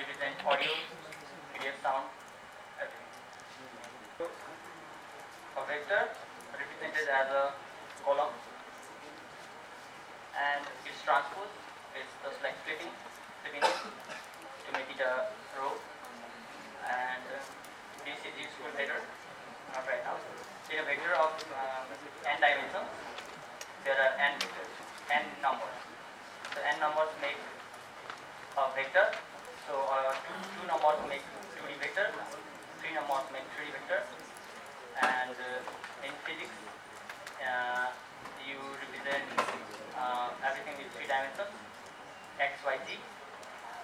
can represent audio, PDF, sound, everything. So, a vector represented as a column, and its transpose is just like flipping it to make it a row. And this is useful later, not right now. In a vector of n dimensions, there are n vectors, n numbers. So n numbers make a vector. So two numbers make 2D vector, three numbers make 3D vector. And in physics, you represent everything with 3 dimensions, x, y, z,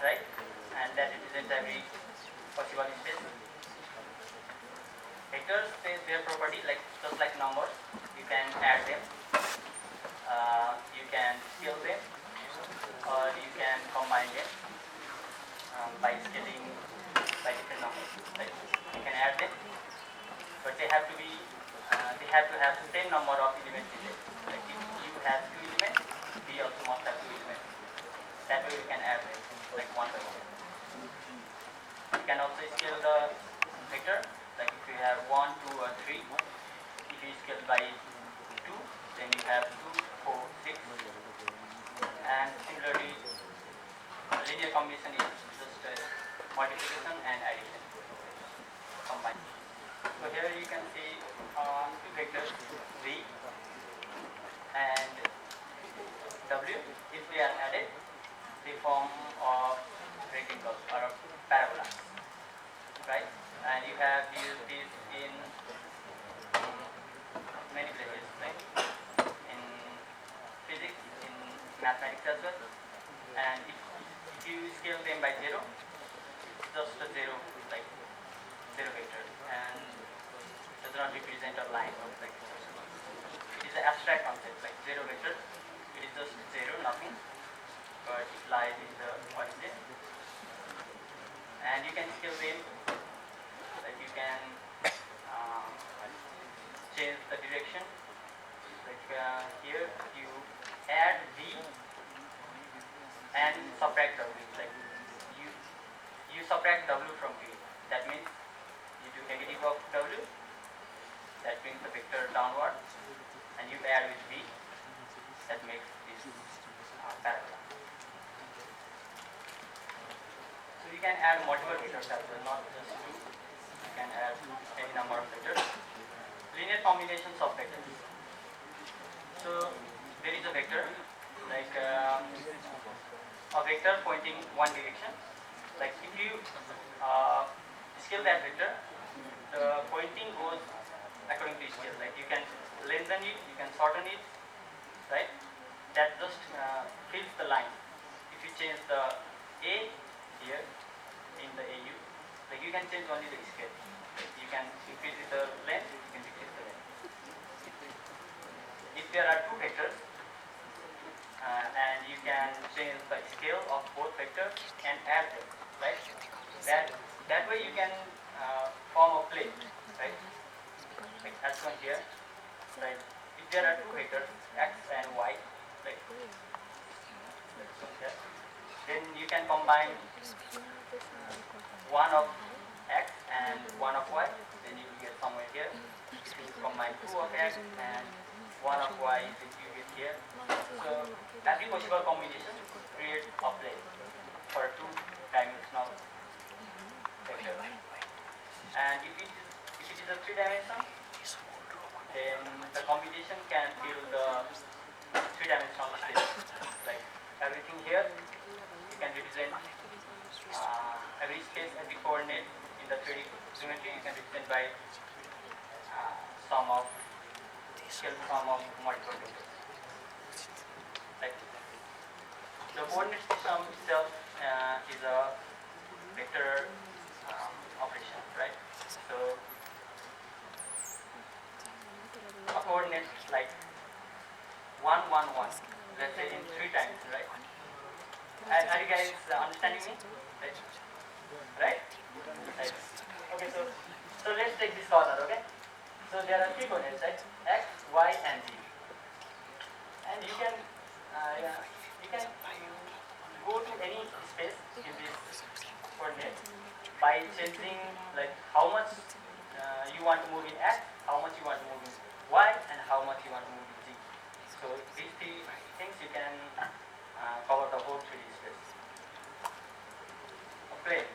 right? And that represents every possible space. Vectors say their property, like just like numbers, you can add them, you can scale them, or you can combine them by scaling by different numbers. Right? You can add them, but they have to be, they have to have the same number of elements in it. Like if you have 2 elements, we also must have 2 elements. That way you can add them, like one by one. You can also scale the vector, like if you have 1, 2, or 3. If you scale by 2, then you have 2, 4, 6. And similarly, linear combination is just multiplication and addition combined. So here you can see 2 vectors, v and w. If they are added, they form a rectangle or a parabola, right? And you have used this in many places, like in physics, in mathematics as well. And if you scale them by 0, it's just a 0, like 0 vector, and it does not represent a line or like it is an abstract concept, like 0 vector. It is just 0, nothing, but it lies in the origin. And you can scale them, like you can change the direction. Like here you add v and subtract w. Like you subtract w from v. That means you do negative of w. That brings the vector downward, and you add with v. That makes this parabola. So you can add multiple vectors as well, not just 2. You can add any number of vectors. Linear combinations of vectors. So there is a vector, like a vector pointing one direction. Like if you scale that vector, the pointing goes according to scale. Like you can lengthen it, you can shorten it, right? That just fills the line. If you change the a here in the AU, like you can change only the scale. Like you can increase the length, you can decrease the length. If there are 2 vectors, and you can change the scale of both vectors and add them, right? That way you can form a plane, right? Like as shown here, right? If there are 2 vectors, x and y, like here, then you can combine one of x and one of y. Then you will get somewhere here. If you combine 2 of x and 1 of y, then you get here. So every possible combination creates a plane for a 2-dimensional vector. And if it is a 3-dimension, then the combination can fill the 3-dimensional space. Like everything here, you can represent every space, every coordinate in the 3D geometry. You can represent by sum of multiple vectors. Like the coordinate system itself is a vector operation, right? So a coordinate like 1, 1, 1. Let's say in 3 times, right? Are you guys understanding me? Right? Right. Okay, so let's take this corner, okay? So there are 3 coordinates, right? X, Y, and Z. And you can go to any space in this coordinate by changing like how much you want to move in X, how much you want to move in Y, and how much you want to move in Z. So these three things you can cover the whole 3D space. A plane.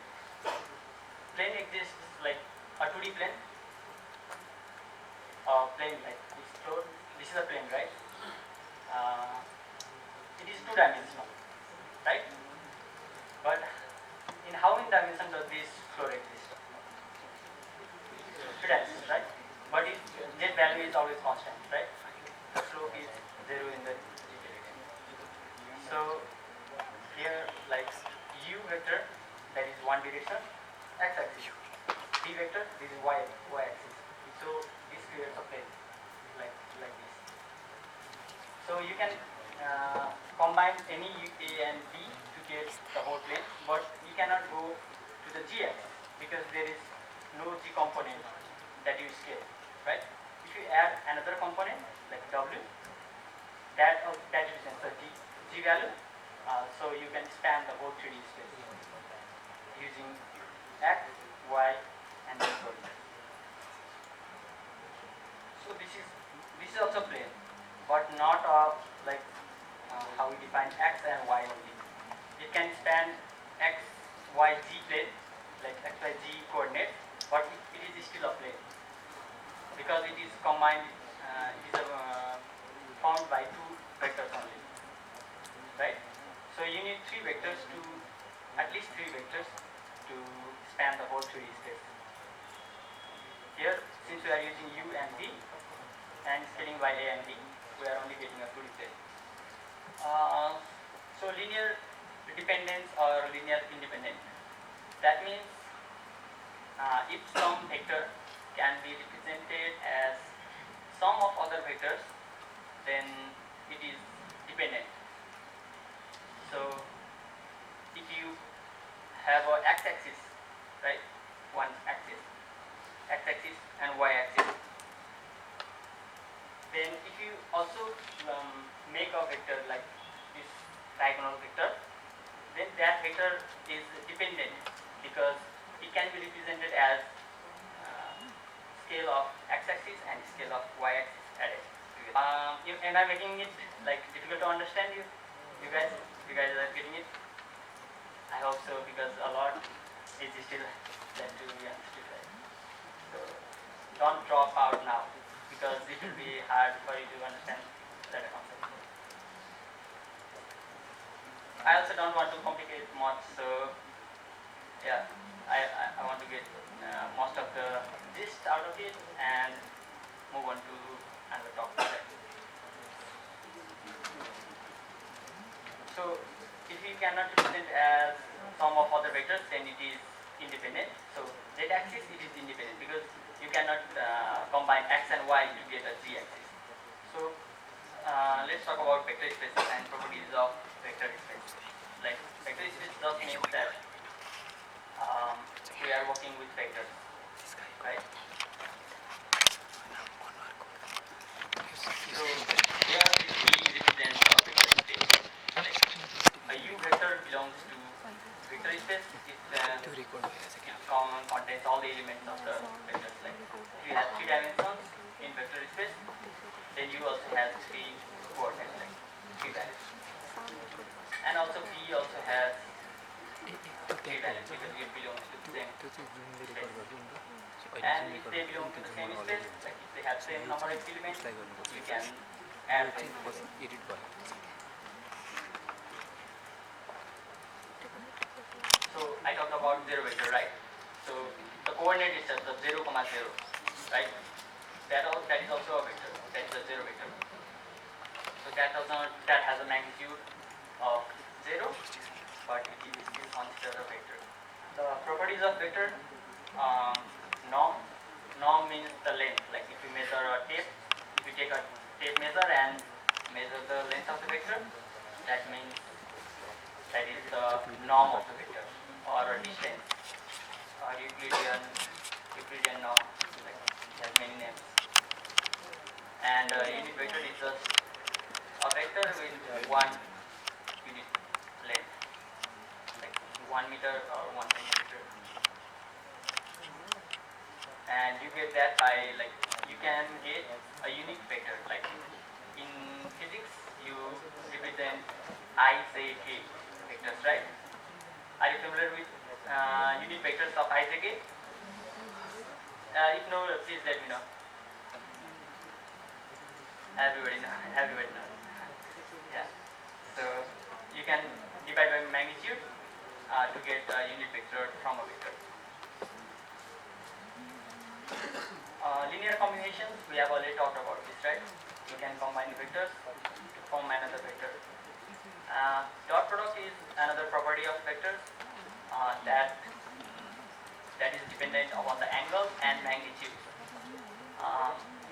Plane exists like a 2D plane. Plane like this floor. This is a plane, right? It is 2-dimensional, right? But in how many dimensions does this floor exist? 3 dimensions, right? But its z value is always constant, right? The slope is 0 in the z direction. So here, like u vector, that is one direction, x-axis. V vector, this is y-axis. So this creates a plane like this. So you can combine any a and b to get the whole plane, but you cannot go to the g axis because there is no g component that you scale, right? If you add another component like w, that represents the g value, so you can span the whole 3D space using x, y, and z coordinates. So this is also plane, but not like how we define x and y only. It can span x, y, z plane, like x, y, z coordinates, but it is still a plane because it is combined. It is formed by 2 vectors only, right? So you need 3 vectors to at least 3 vectors to span the whole 3D space. Here, since we are using u and v and scaling by a and b, we are only getting a 2D plane. So linear dependence or linear independent. That means if some vector can be represented as sum of other vectors, then it is dependent. So if you have a x-axis, right, one axis, x-axis and y-axis, then if you also make a vector like this diagonal vector, then that vector is dependent because it can be represented as scale of x-axis and scale of y-axis added. Am I making it like difficult to understand? You guys are getting it? I hope so, because a lot is still left to be understood. Right? So don't drop out now, because it will be hard for you to understand that concept. I also don't want to complicate much, so yeah, I want to get most of the gist out of it and move on to another topic. So if you cannot represent as sum of other vectors, then it is independent. So z-axis, it is independent because you cannot combine x and y to get a z-axis. So let's talk about vector spaces and properties of vector space. Like vector space just means that we are working with vectors, right? So here we represent a vector space. Like a u vector belongs to vector space. It contains all the elements of the vectors. Like if you have 3 dimensions in vector space, then you also have 3 coordinates, like 3 dimensions. And also V also has 3 dimensions because it belongs to the same space. And if they belong to the same space, like if they have same number of elements, you can add them. So I talked about 0 vector, right? So the coordinate is just the 0, 0, right? That is also a vector. That is a 0 vector. So that has a magnitude of 0, but it is still considered a vector. The properties of vector, norm means the length. Like if you measure a tape, if you take a tape measure and measure the length of the vector, that means that is the norm of the vector, or a distance, or Euclidean norm, like it has many names. And unit vector is just a vector with 1 unit length, like 1 meter or 1 centimeter. and you get that by like you can get a unique vector. Like in physics, you represent I, J, K vectors, right? Are you familiar with unit vectors of I, J, K? If no, please let me know. Everybody know. Everybody knows. Yeah. So you can divide by magnitude to get a unit vector from a vector. Linear combinations, we have already talked about this, right? You can combine vectors to form another vector. Dot product is another property of vectors that is dependent upon the angle and magnitude.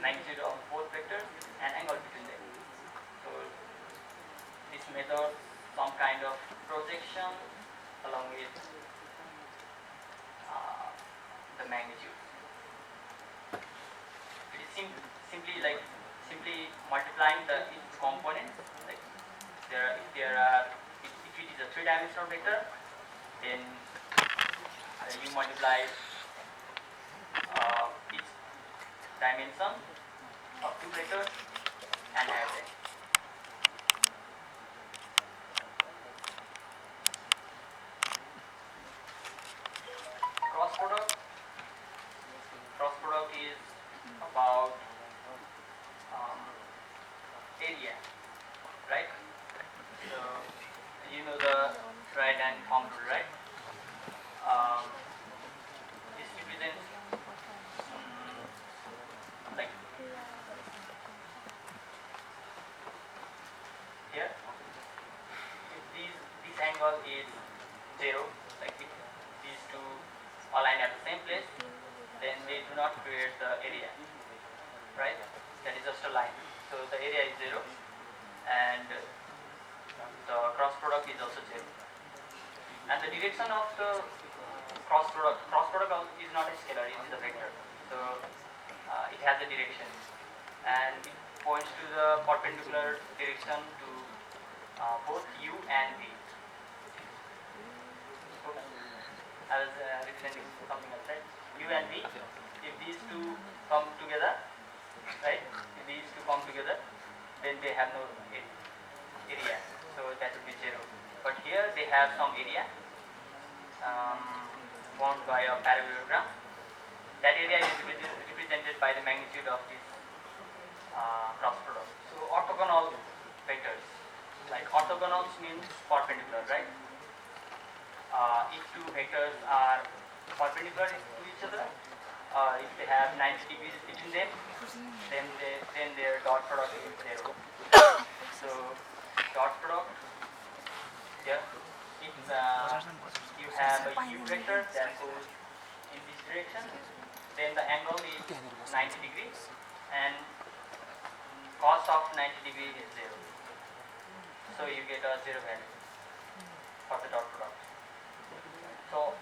Magnitude of both vectors and angle between them. So this method, some kind of projection along with the magnitude. It is simply multiplying the its components. Like if it is a three-dimensional vector, then you multiply each dimension of two vectors and add them. Cross product is about area, right? So you know the right hand thumb rule, right? This represents like here. If this angle is 0, like if these two align at the same place, then they do not create the area, right? That is just a line. So the area is 0, and the cross product is also 0. And the direction of the cross product is not a scalar, it is a vector. So it has a direction, and it points to the perpendicular direction to both u and v. I was representing something else, right? U and v. If these two come together, right? If these two come together, then they have no area. So that would be 0. But here they have some area formed by a parallelogram. That area is represented by the magnitude of this cross product. So orthogonal vectors, like orthogonals means perpendicular, right? If two vectors are perpendicular to each other, if they have 90 degrees between them, then their dot product is 0. So dot product, here, if you have a u vector that goes in this direction, then the angle is 90 degrees and cos of 90 degrees is 0. So you get a 0 value for the dot product. So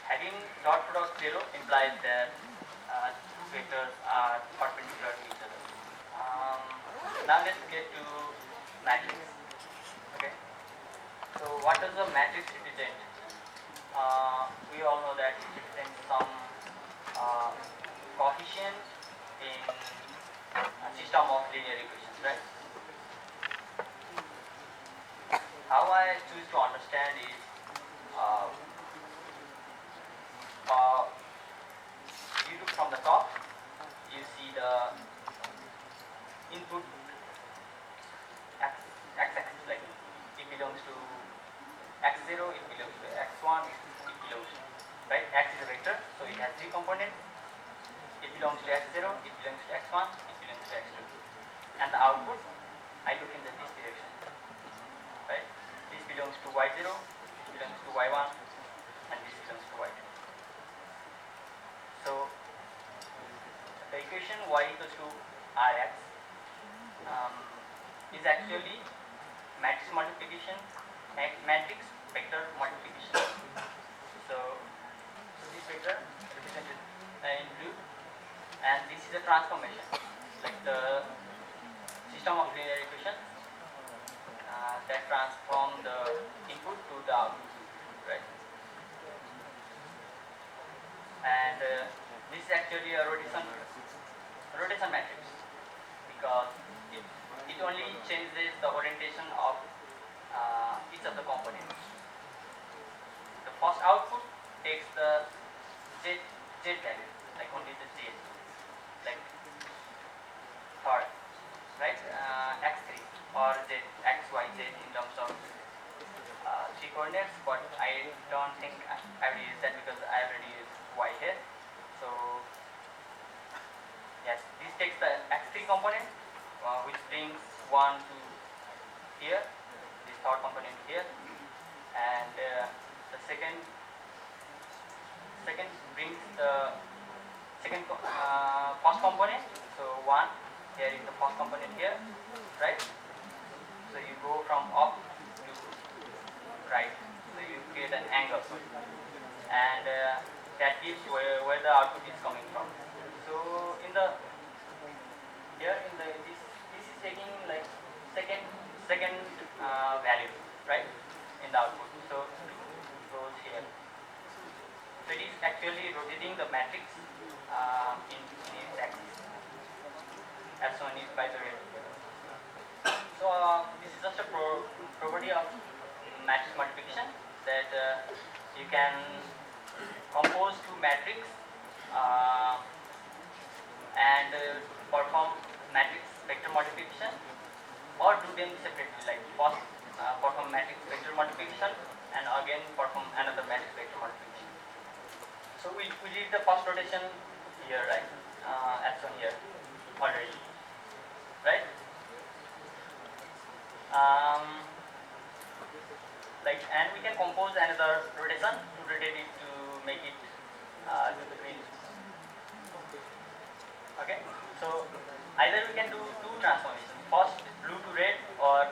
having dot product 0 implies that two vectors are perpendicular to each other. Now let's get to matrix. Okay. So what does the matrix represent? We all know that it represents some coefficient in a system of linear equations, right? How I choose to understand is you look from the top, you see the input x-axis, like it belongs to x0, it belongs to x1, it belongs to, right? X is a vector, so it has 3 components. It belongs to x0, it belongs to x1, it belongs to x2. And the output, I look in this direction, right? This belongs to y0, this belongs to y1, and this belongs to y2. So the equation y equals to rx is actually matrix multiplication, matrix vector multiplication. So this vector represented in blue, and this is a transformation, like the system of linear equations that transform the input to the output, right? And This is actually a rotation matrix because it only changes the orientation of each of the components. The first output takes the z value, like only the z, like third, right? X3 or z, x, y, z in terms of three coordinates, but I don't think I will use that because I already used y here. So yes, this takes the x3 component, which brings 1 to here, this third component here, and the second brings the first component. So 1 here is the first component here, right? So you go from up to right, so you create an angle, and that gives where the output is coming from. So in the here in the this is taking like second value, right, in the output. So it goes here. So it is actually rotating the matrix in its axis, as shown by the red. So this is just a property of matrix multiplication, that you can compose two matrix and perform matrix vector multiplication, or do them separately, like first perform matrix vector multiplication and again perform another matrix vector multiplication. So we did the first rotation here, right, as shown here already, right? Like, and we can compose another rotation to rotate it to make it to the green. Okay, so either we can do two transformations, first blue to red or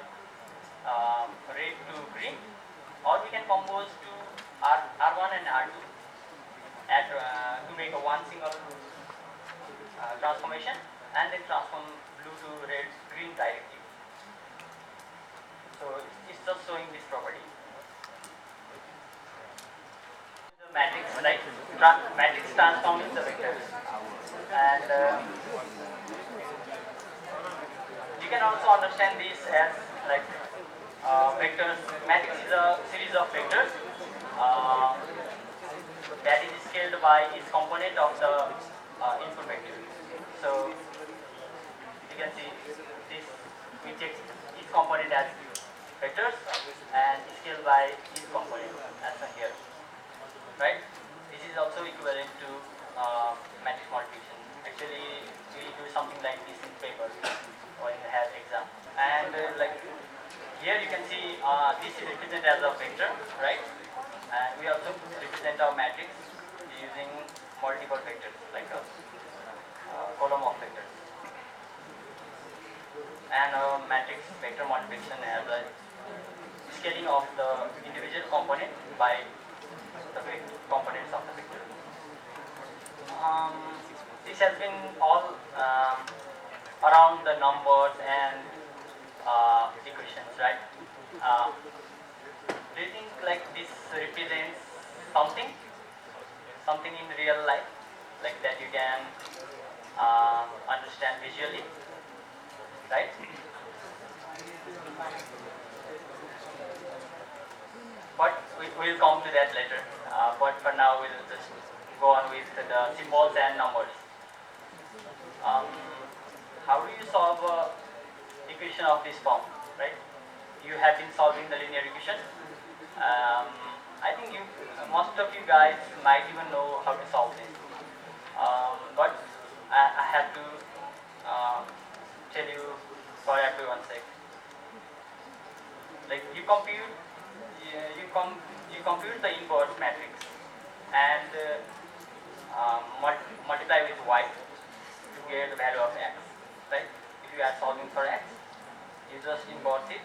red to green, or we can compose two R1 and R2 at, to make a one single transformation, and then transform blue to red green directly. So it's just showing this property. The matrix, right? Matrix transforming the vectors, and you can also understand this as like vectors. Matrix is a series of vectors that is scaled by each component of the input vector. So you can see this, we take each component as vectors and scaled by each component as shown here, right? This is also equivalent to matrix multiplication. Actually, we do something like this in paper or in the health exam. And like here you can see this is represented as a vector, right? And we also represent our matrix using multiple vectors, like a column of vectors. And matrix vector multiplication as a scaling of the individual component by the components of the vector. This has been all around the numbers and equations, right? Do you think like this represents something in real life, like that you can understand visually, right? But we will come to that later. But for now, we'll just go on with the symbols and numbers. How do you solve a equation of this form, right? You have been solving the linear equation. I think most of you guys might even know how to solve this. But I have to tell you for everyone's sake. Like you compute the inverse matrix and multiply with y to get the value of x, right? If you are solving for x, you just inverse it.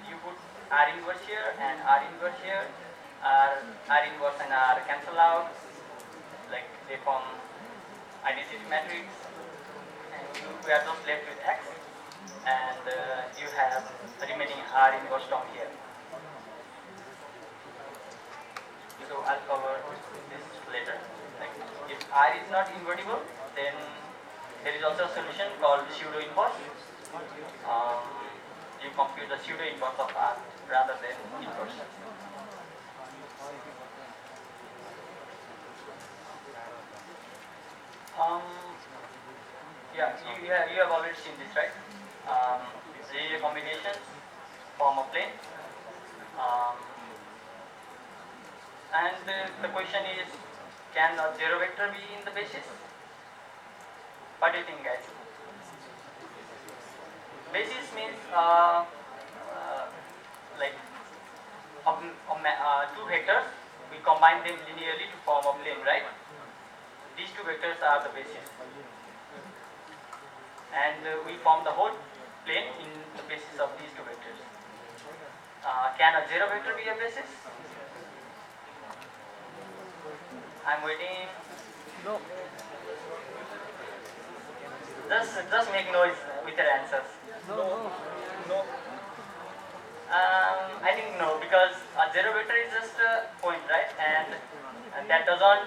You put r inverse here and r inverse here. R inverse and r cancel out, like they form identity matrix, and we are just left with x, and you have remaining r inverse term here. So I'll R is not invertible, then there is also a solution called pseudo inverse. Um, you compute the pseudo inverse of R rather than inverse. Um, yeah, you have already seen this, right? Linear combinations form a plane. Um, and the question is, can a zero vector be in the basis? What do you think, guys? Basis means like two vectors, we combine them linearly to form a plane, right? These two vectors are the basis. And we form the whole plane in the basis of these two vectors. Can a zero vector be a basis? I'm waiting. No. Just make noise with your answers. No. I think no, because a zero vector is just a point, right? And that doesn't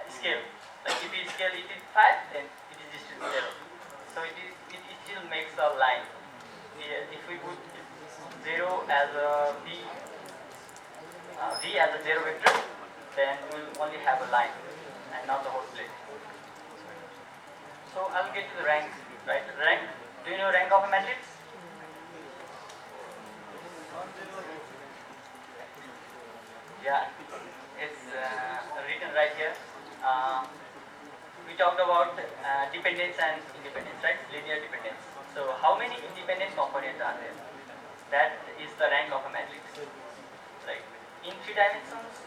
scale. Like if you scale it is 5, then it is just 0. So it still makes a line. If we put 0 as a v as a zero vector, then we will only have a line and not the whole plane. So I'll get to the rank, right? Rank. Do you know rank of a matrix? Yeah, it's written right here. We talked about dependence and independence, right? Linear dependence. So how many independent components are there? That is the rank of a matrix. Like in 3 dimensions,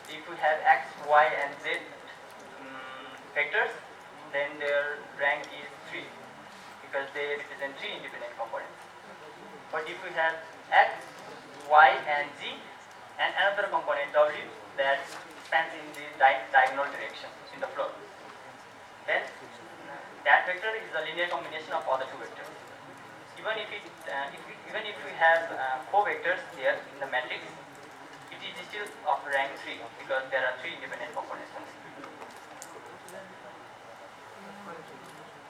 if we have x, y, and z vectors, then their rank is 3 because they represent 3 independent components. But if we have x, y, and z, and another component w that spans in the diagonal direction in the floor, then that vector is a linear combination of all the two vectors. Even if we have 4 vectors here in the matrix, it is still of rank 3 because there are 3 independent components.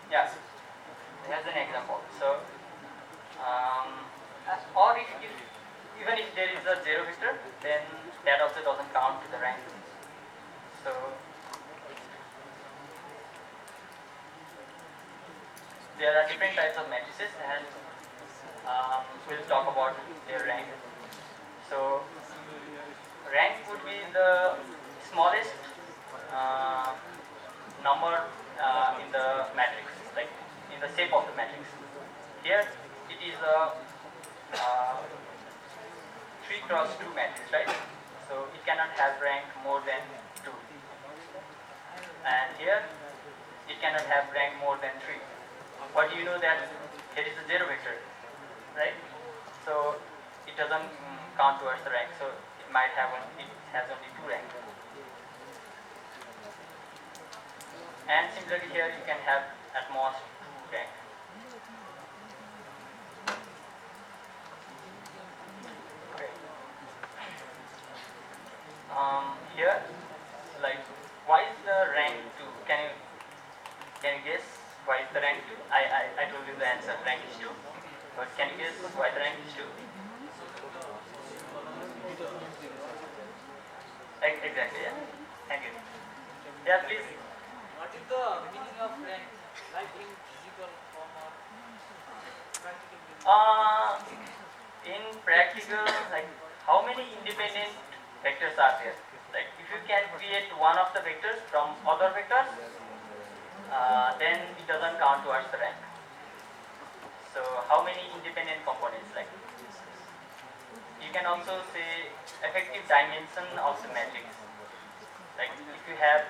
Yeah, here's an example. So, or even if there is a zero vector, then that also doesn't count to the rank. So, there are different types of matrices, and we'll talk about their rank. So, rank would be the smallest number in the matrix, like in the shape of the matrix. Here it is a 3 cross 2 matrix, right? So it cannot have rank more than 2. And here it cannot have rank more than 3. But you know that there is a zero vector, right? So it doesn't count towards the rank. So it has only 2 rank. And similarly here you can have at most 2 rank. Okay. Here, like, why is the rank 2? Can you guess why is the rank 2? I told you the answer. Rank is 2. But can you guess why the rank is 2? Exactly. Yeah. Thank you. Yeah, please. What is the meaning of rank? Like in physical form or practical meaning? In practical, like how many independent vectors are there? Like if you can create one of the vectors from other vectors, then it doesn't count towards the rank. So how many independent components? Like you can also say effective dimension of the matrix. Like if you have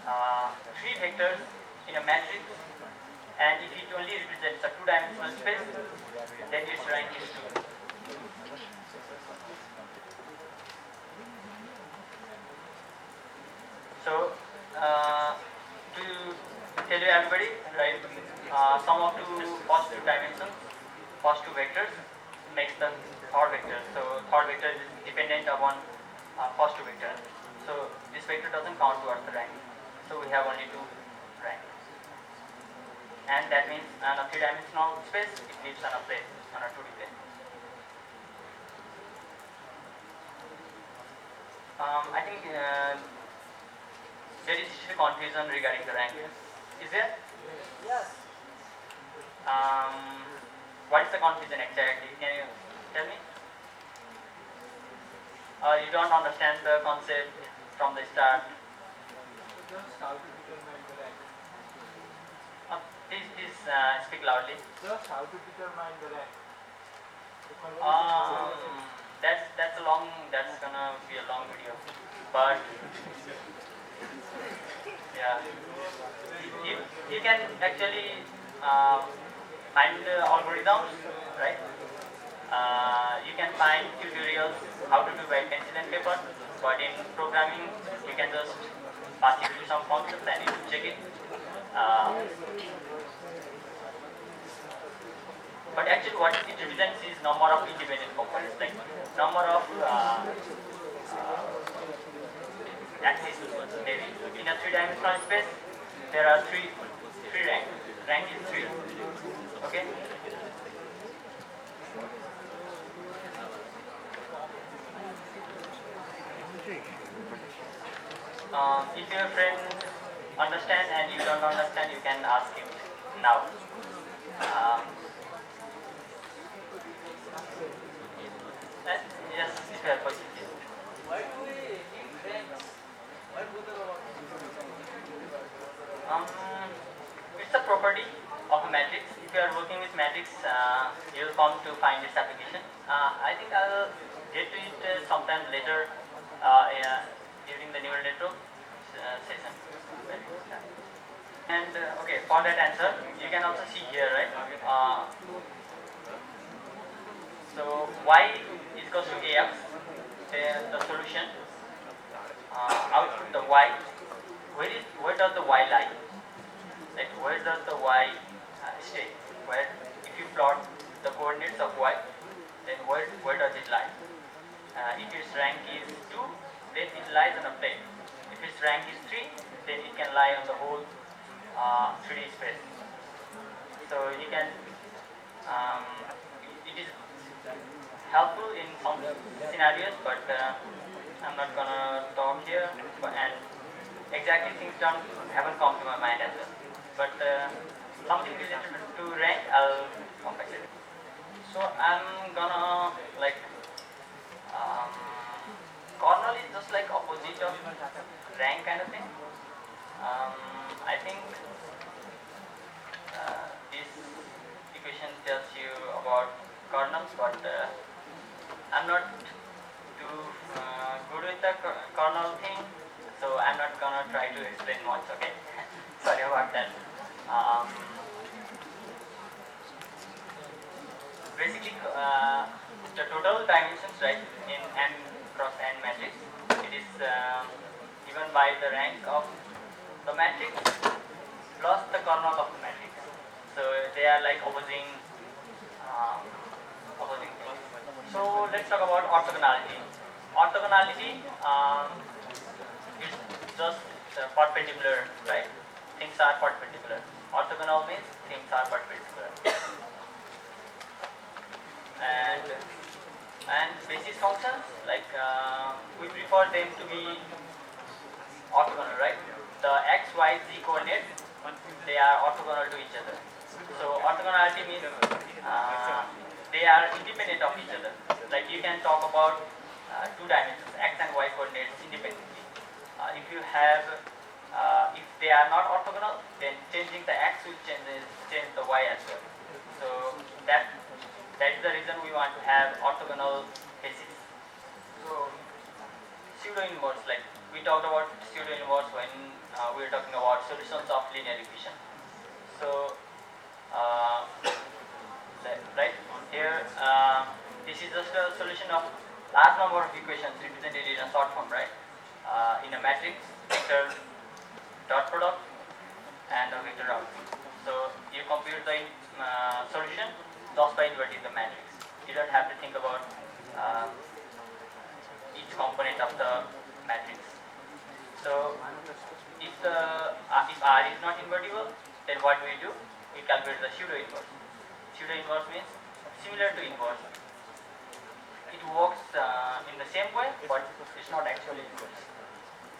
3 vectors in a matrix, and if it only represents a 2-dimensional space, then its rank is 2. So, to tell you everybody, right, sum of 2 positive dimensions, first 2 vectors makes the third vector. So, third vector is dependent upon first 2 vectors. So this vector doesn't count towards the rank. So we have only 2 ranks. And that means on a 3-dimensional space, it lives on a plane, on a 2D plane. I think there is still confusion regarding the rank. Is there? Yes. What is the confusion exactly? Can you tell me? You don't understand the concept from the start. Just how to determine the rank. Please speak loudly. Just how to determine the rank. That's a long. That's gonna be a long video, but yeah, you can actually find the algorithms, right? You can find tutorials how to do by pencil and paper, but in programming you can just pass it to some functions and you check it. But actually what it represents is number of independent components, like number of axes. Maybe in a 3-dimensional space there are three ranks. Rank is 3. Okay. If your friend understand and you don't understand, you can ask him now. Yes, if you have questions. Why do we need ranks? Why bother about it? It's a property of a matrix. If you are working with matrix, you will come to find its application. I think I'll get to it sometime later during the neural network session. And okay, for that answer, you can also see here, right? So y is equals to ax, the solution. Output the y. Where does the y lie? Like where does the y stay? Where, if you plot the coordinates of y, then where does it lie? If its rank is 2, then it lies on a plane. If its rank is 3, then it can lie on the whole 3D space. So you can, it is helpful in some scenarios, but I'm not gonna talk here. And exactly things haven't come to my mind as well. But something related to rank, I'll come back to it. So I'm gonna like kernel is just like opposite of rank kind of thing. I think this equation tells you about kernels, but I'm not too good with the kernel thing, so I'm not gonna try to explain much. Okay, sorry about that. Basically, the total dimensions, right, in n cross n matrix, it is given by the rank of the matrix plus the kernel of the matrix. So they are like opposing things. So let's talk about orthogonality. Orthogonality is just perpendicular, right? Things are perpendicular. Orthogonal means things are perpendicular. And basis functions, like we prefer them to be orthogonal, right? The x, y, z coordinates, they are orthogonal to each other. So orthogonality means they are independent of each other. Like you can talk about 2 dimensions, x and y coordinates independently. If you have, if they are not orthogonal, then changing the x will change the y as well. So that is the reason we want to have orthogonal basis. So pseudo inverse, like we talked about pseudo inverse when we were talking about solutions of linear equation. So right here, this is just a solution of large number of equations represented in a short form, right? In a matrix, vector dot product and a vector output. So you compute the solution just by inverting the matrix. You don't have to think about each component of the matrix. then what do? We calculate the pseudo inverse. Pseudo inverse means similar to inverse. It works in the same way, but it's not actually inverse.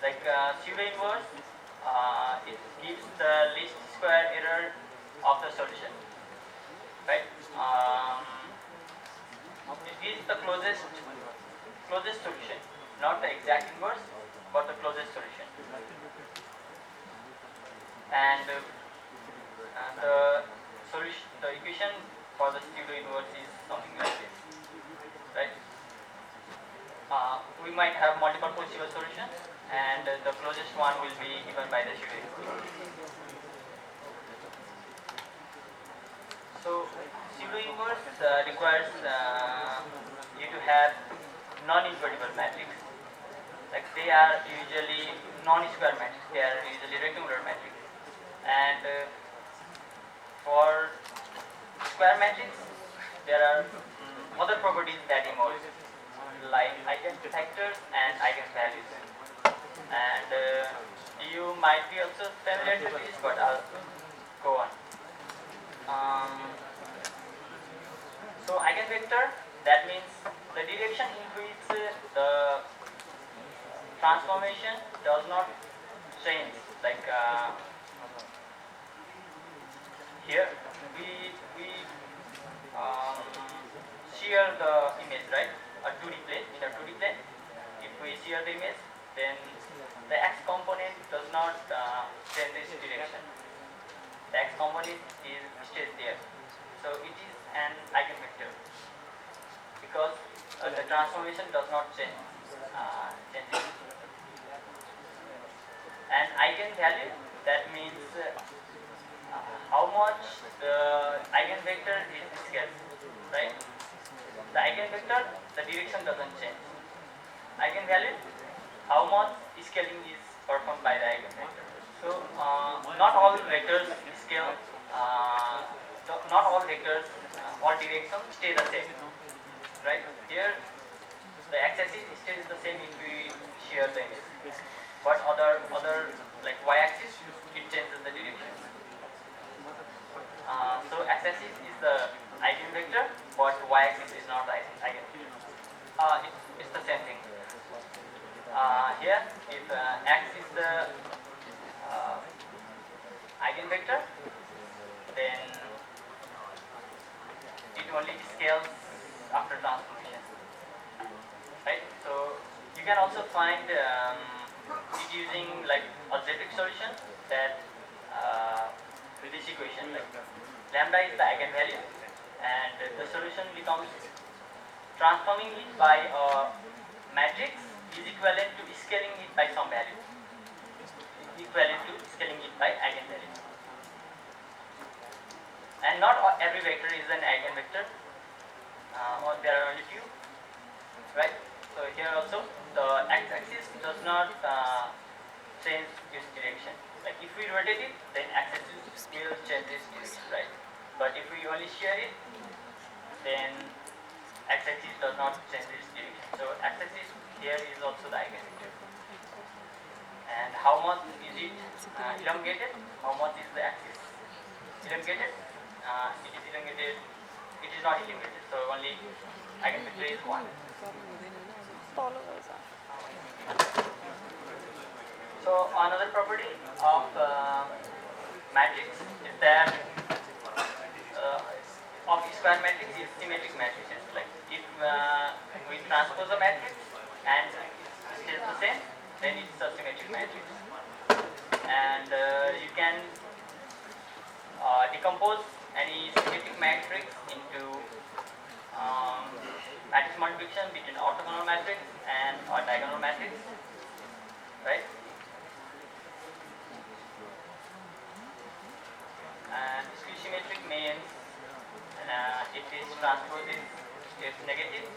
Like pseudo inverse, it gives the least square error of the solution, right? It gives the closest solution, not the exact inverse, but the closest solution. And the solution, the equation for the pseudo inverse is something like this, right? We might have multiple possible solutions, and the closest one will be given by the pseudo inverse. So pseudo inverse requires you to have non-invertible matrix. Like they are usually non-square matrix. They are usually rectangular matrix. And for square matrix, there are other properties that emerge, like eigenvectors and eigenvalues. And you might be also familiar with this, but I'll go on. So eigenvector, that means the direction in which the transformation does not change. Like here we shear the image, right? A 2D plane, in a 2D plane, if we shear the image, then the x component does not change its direction. The x component stays there. So it is an eigenvector because the transformation does not change it. And eigenvalue, that means how much the eigenvector is scaled, right? The eigenvector, the direction doesn't change. Eigenvalue, how much scaling is performed by the eigenvector. So not all vectors scale, not all vectors, all directions stay the same, right? Here the x-axis stays the same if we shear the image, but other like y-axis, it changes the direction. So x-axis is the eigenvector, but y-axis is not the eigenvector. It's the same thing. Here, if x is the eigenvector, then it only scales after transformation, right? So you can also find it using like algebraic solution, that with this equation, like lambda is the eigenvalue, and the solution becomes transforming it by a matrix is equivalent to scaling it by some value, equivalent to scaling it by eigenvalue. And not every vector is an eigenvector, or there are only few, right? So here also the x-axis does not change its direction. Like if we rotate it, then x-axis will change its direction, right? But if we only shear it, then x-axis does not change its direction. So x-axis here is also the eigenvector. And how much is it elongated? How much is the axis elongated? It is elongated. It is not elongated. So only eigenvector is 1. So another property of matrix is that of square matrix is symmetric matrices. Like if we transpose a matrix and it stays the same, then it's a symmetric matrix. And you can decompose any symmetric matrix into matrix multiplication between orthogonal matrix and a diagonal matrix, right? And skew symmetric means if this transpose is negative,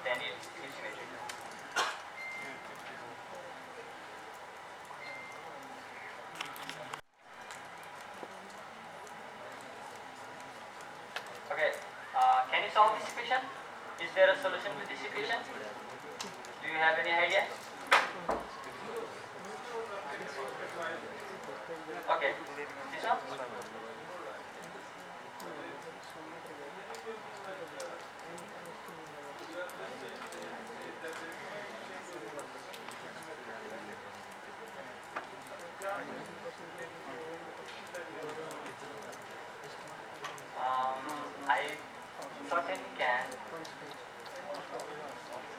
then it's skew symmetric. Okay, can you solve this equation? Is there a solution to this equation? Do you have any idea? Okay, this one? I certainly can,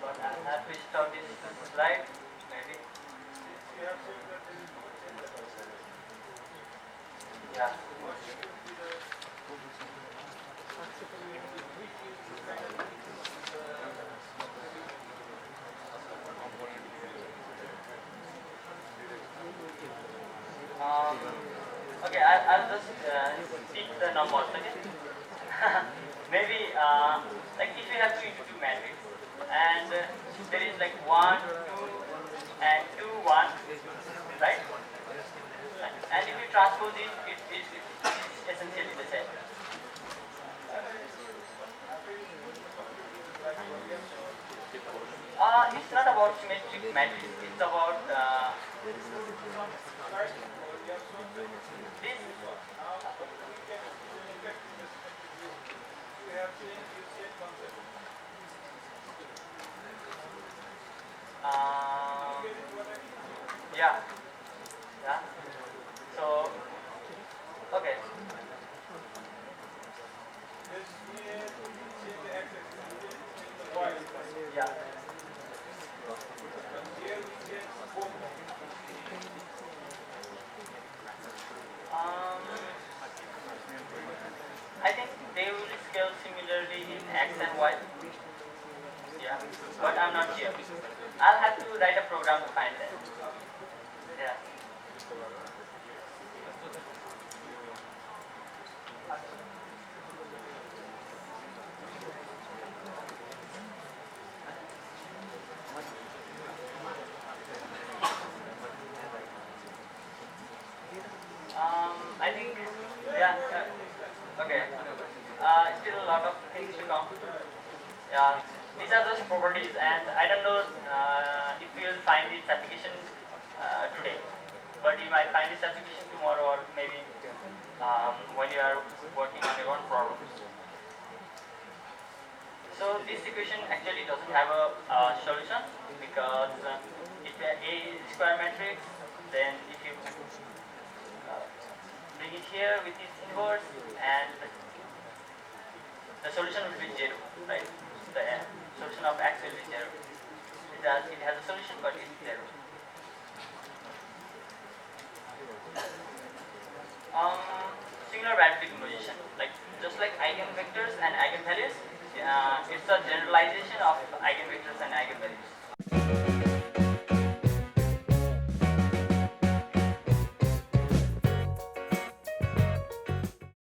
but I'll have to stop this slide, maybe. Yeah. Um, okay, I'll just speak the numbers, okay? Maybe, like if you have 2 into 2 matrix, and there is like 1, 2, and 2, 1, right? And if you transpose it, it's essentially the same. It's not about symmetric matrix, it's about this. Um, yeah, yeah. So, okay. Yeah. Um, I think they will scale similarly in X and Y. Yeah, but I'm not sure. I'll have to write a program to find that. Yeah. I think, yeah, okay. Still a lot of things to come. Yeah, these are just properties, and I don't know if you will find this application today, but you might find this application tomorrow, or maybe when you are working on your own problem. So this equation actually doesn't have a solution, because it's a square matrix. Then if you bring it here with its inverse, and the solution will be 0, right? The solution of x will be 0. It has a solution, but it's 0. Um, Similar bad decomposition, like just like eigenvectors and eigenvalues, it's a generalization of eigenvectors and eigenvalues.